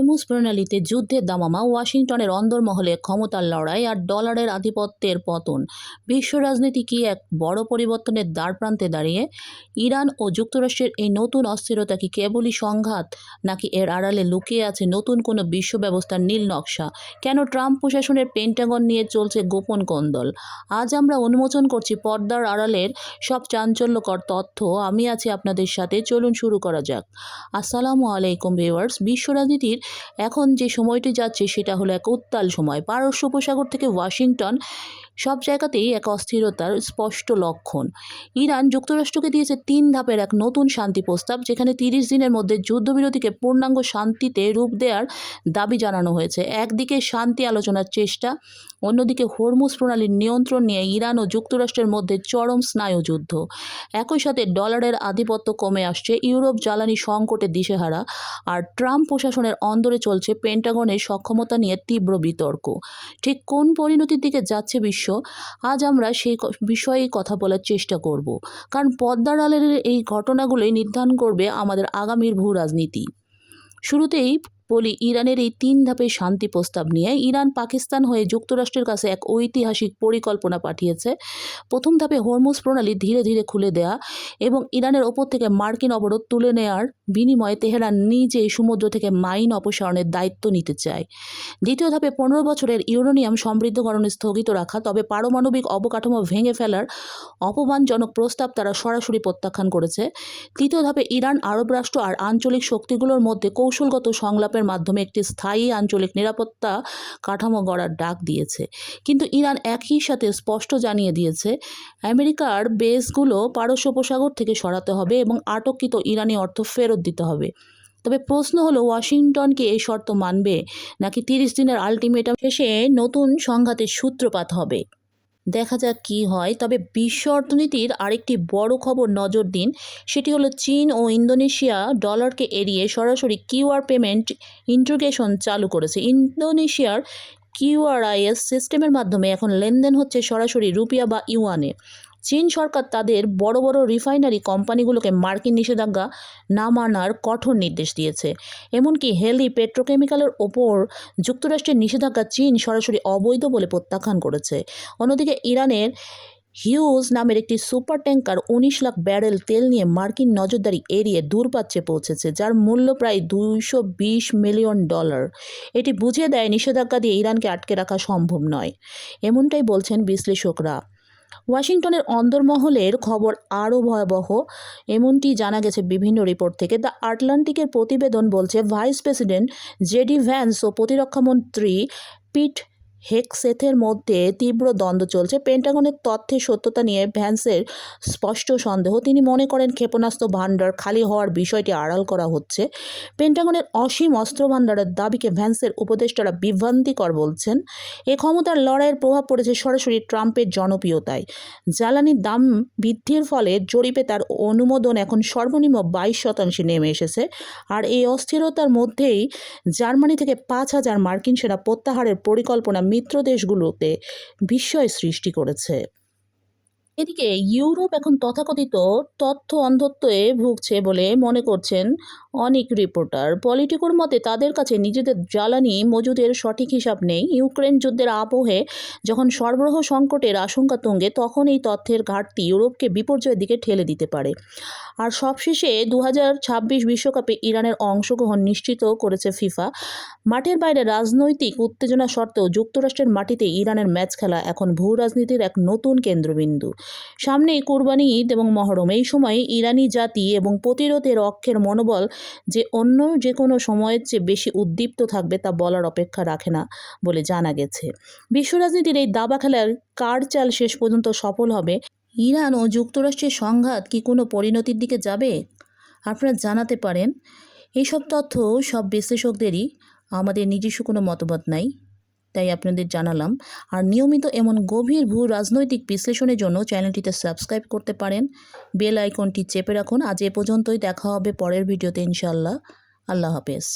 Hormuz প্রণালীতে যুদ্ধের দামামা, ওয়াশিংটনের অন্দরমহলে ক্ষমতার লড়াই আর ডলারের আধিপত্যের পতন। বিশ্ব রাজনীতি কি এক বড় পরিবর্তনের দ্বারপ্রান্তে দাঁড়িয়ে? ইরান ও যুক্তরাষ্ট্রের এই নতুন অস্থিরতা কি কেবলই সংঘাত, নাকি এর আড়ালে লুকিয়ে আছে নতুন কোনো বিশ্ব ব্যবস্থার নীল নকশা? কেন ট্রাম্প প্রশাসনের পেন্টাগন নিয়ে চলছে গোপন কোন্দল? আজ আমরা উন্মোচন করছি পর্দার আড়ালের সব চাঞ্চল্যকর তথ্য। আমি আছি আপনাদের সাথে, চলুন শুরু করা যাক। আসসালামু আলাইকুম ভিউয়ার্স। বিশ্ব রাজনীতির এখন যে সময়টি যাচ্ছে সেটা হলো এক উত্তাল সময়। পারস্য উপসাগর থেকে ওয়াশিংটন, সব জায়গাতেই এক অস্থিরতার স্পষ্ট লক্ষণ। ইরান যুক্তরাষ্ট্রকে দিয়েছে 3 ধাপের এক নতুন শান্তি প্রস্তাব, যেখানে 30 দিনের মধ্যে যুদ্ধবিরতিকে পূর্ণাঙ্গ শান্তিতে রূপ দেওয়ার দাবি জানানো হয়েছে। একদিকে শান্তি আলোচনার চেষ্টা, অন্যদিকে হরমুজ প্রণালীর নিয়ন্ত্রণ নিয়ে ইরান ও যুক্তরাষ্ট্রের মধ্যে চরম স্নায়ুযুদ্ধ। একই সাথে ডলারের আধিপত্য কমে আসছে, ইউরোপ জ্বালানি সংকটে দিশেহারা, আর ট্রাম্প প্রশাসনের অন্দরে চলছে পেন্টাগনের সক্ষমতা নিয়ে তীব্র বিতর্ক। ঠিক কোন পরিণতির দিকে যাচ্ছে বিশ্ব, আজ আমরা সেই বিষয়েই কথা বলার চেষ্টা করব, কারণ পর্দার আড়ালের এই ঘটনাগুলোই নির্ধারণ করবে আমাদের আগামীর ভূ রাজনীতি। শুরুতেই বলি ইরানের এই 3 ধাপের শান্তি প্রস্তাব নিয়ে। ইরান পাকিস্তান হয়ে যুক্তরাষ্ট্রের কাছে এক ঐতিহাসিক পরিকল্পনা পাঠিয়েছে। প্রথম ধাপে হরমুজ প্রণালী ধীরে ধীরে খুলে দেয়া এবং ইরানের ওপর থেকে মার্কিন অবরোধ তুলে নেওয়ার বিনিময়ে তেহরান নিজে সমুদ্র থেকে মাইন অপসারণের দায়িত্ব নিতে চায়। দ্বিতীয় ধাপে 15 বছরের ইউরেনিয়াম সমৃদ্ধকরণ স্থগিত রাখা, তবে পারমাণবিক অবকাঠামো ভেঙে ফেলার অপমানজনক প্রস্তাব তারা সরাসরি প্রত্যাখ্যান করেছে। তৃতীয় ধাপে ইরান, আরব রাষ্ট্র আর আঞ্চলিক শক্তিগুলোর মধ্যে কৌশলগত সংলাপের মাধ্যমে একটি স্থায়ী আঞ্চলিক নিরাপত্তা কাঠামো গড়ার ডাক দিয়েছে। কিন্তু ইরান একই সাথে স্পষ্ট জানিয়ে দিয়েছে, আমেরিকার বেসগুলো পারস্য উপসাগর থেকে সরাতে হবে এবং আটককৃত ইরানি অর্থ ফেরত দিতে হবে। তবে প্রশ্ন হলো, ওয়াশিংটন কি এই শর্ত মানবে, নাকি 30 দিনের আলটিমেটাম শেষে নতুন সংঘাতের সূত্রপাত হবে? দেখা যাক কি হয়। তবে বিশ্ব অর্থনীতির আরেকটি বড় খবর নজর দিন, সেটি হলো চীন ও ইন্দোনেশিয়া ডলারকে এড়িয়ে সরাসরি কিউআর পেমেন্ট ইন্টিগ্রেশন চালু করেছে। ইন্দোনেশিয়ার কিউআরআইএস সিস্টেমের মাধ্যমে এখন লেনদেন হচ্ছে সরাসরি রুপিয়া বা ইউয়ানে। চীন সরকার তাদের বড় বড় রিফাইনারি কোম্পানিগুলোকে মার্কিন নিষেধাজ্ঞা না মানার কঠোর নির্দেশ দিয়েছে। এমনকি হেলি পেট্রোকেমিক্যালের ওপর যুক্তরাষ্ট্রের নিষেধাজ্ঞা চীন সরাসরি অবৈধ বলে প্রত্যাখ্যান করেছে। অন্যদিকে ইরানের হিউজ নামের একটি সুপার ট্যাঙ্কার 19 লাখ ব্যারেল তেল নিয়ে মার্কিন নজরদারি এড়িয়ে দূরপ্রাচ্যে পৌঁছেছে, যার মূল্য প্রায় $220 মিলিয়ন। এটি বুঝিয়ে দেয় নিষেধাজ্ঞা দিয়ে ইরানকে আটকে রাখা সম্ভব নয়, এমনটাই বলছেন বিশ্লেষকরা। ওয়াশিংটনের অন্দরমহলের খবর আরও ভয়াবহ, এমনটি জানা গেছে বিভিন্ন রিপোর্ট থেকে। দ্য আটলান্টিকের প্রতিবেদন বলছে, ভাইস প্রেসিডেন্ট জেডি ভ্যান্স ও প্রতিরক্ষামন্ত্রী পিট হেগসেথের মধ্যে তীব্র দ্বন্দ্ব চলছে। পেন্টাগনের তথ্যের সত্যতা নিয়ে ভ্যান্সের স্পষ্ট সন্দেহ। তিনি মনে করেন ক্ষেপণাস্ত্র ভাণ্ডার খালি হওয়ার বিষয়টি আড়াল করা হচ্ছে। পেন্টাগনের অসীম অস্ত্র ভাণ্ডারের দাবিকে ভ্যান্সের উপদেষ্টারা বিভ্রান্তিকর বলছেন। এ ক্ষমতার লড়াইয়ের প্রভাব পড়েছে সরাসরি ট্রাম্পের জনপ্রিয়তায়। জ্বালানির দাম বৃদ্ধির ফলে জরিপে তার অনুমোদন এখন সর্বনিম্ন 22% নেমে এসেছে। আর এই অস্থিরতার মধ্যেই জার্মানি থেকে 5,000 মার্কিন সেনা প্রত্যাহারের পরিকল্পনা মিত্র দেশগুলোতে বিস্ময় সৃষ্টি করেছে। এদিকে ইউরোপ এখন তথাকথিত তথ্য অন্ধত্বে ভুগছে বলে মনে করছেন অনেক রিপোর্টার। পলিটিকোর মতে তাদের কাছে নিজেদের জ্বালানি মজুদের সঠিক হিসাব নেই। ইউক্রেন যুদ্ধের আবহে যখন সরবরাহ সংকটের আশঙ্কা তুঙ্গে, তখন এই তথ্যের ঘাটতি ইউরোপকে বিপর্যয়ের দিকে ঠেলে দিতে পারে। আর সবশেষে 2026 বিশ্বকাপে ইরানের অংশগ্রহণ নিশ্চিত করেছে ফিফা। মাঠের বাইরে রাজনৈতিক উত্তেজনা সত্ত্বেও যুক্তরাষ্ট্রের মাটিতে ইরানের ম্যাচ খেলা এখন ভূ রাজনীতির এক নতুন কেন্দ্রবিন্দু। সামনেই কুরবানি ঈদ এবং মহরম। এই সময় ইরানি জাতি এবং প্রতিরোধের অক্ষের মনোবল যে অন্য যে কোনো সময়ের চেয়ে বেশি উদ্দীপ্ত থাকবে তা বলার অপেক্ষা রাখে না বলে জানা গেছে। বিশ্ব রাজনীতির এই দাবা খেলার কার চাল শেষ পর্যন্ত সফল হবে? ইরান ও যুক্তরাষ্ট্রের সংঘাত কি কোনো পরিণতির দিকে যাবে? আপনারা জানাতে পারেন। এইসব তথ্য সব বিশ্লেষকদেরই, আমাদের নিজস্ব কোনো মতবাদ নাই, তাই আপনাদের জানালাম। আর নিয়মিত এমন গভীর ভূ রাজনৈতিক বিশ্লেষণের জন্য চ্যানেলটিতে সাবস্ক্রাইব করতে পারেন, বেল আইকনটি চেপে রাখুন। আজ এ পর্যন্তই, দেখা হবে পরের ভিডিওতে ইনশাআল্লাহ। আল্লাহ হাফেজ।